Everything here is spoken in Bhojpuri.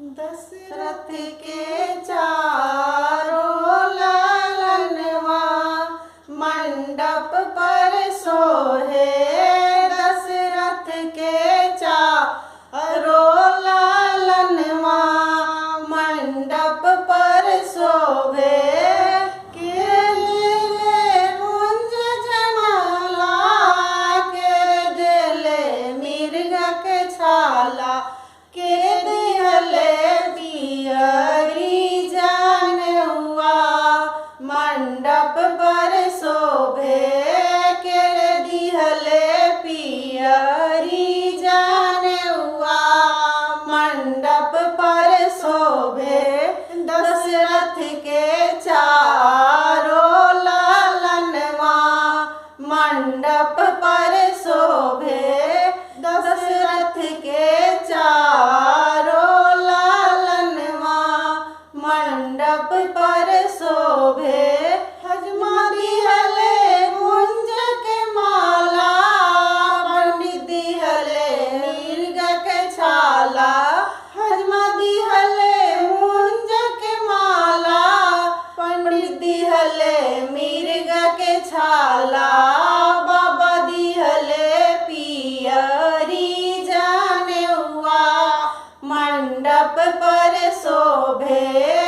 दशरथ के चारों लालनवा मंडप पर सोहे। दशरथ के चारों लालनवा मंडप पर शोभे। के दिहले पियरी जानवा मंडप पर शोभे। के दिहले पियरी जानवा मंडप पर शोभे। दशरथ के चारों लालनवा मंडप पर शोभे। दशरथ के चारों लालनवा मंडप पर शोभे। हजमा दिहले मुंज के माला पंडित दिहले मृग के छाला। हजमा दिहले मुंज के माला पंडित दिहले मृग के छाला। बाबा दिहले पियरी मंडप पर शोभे।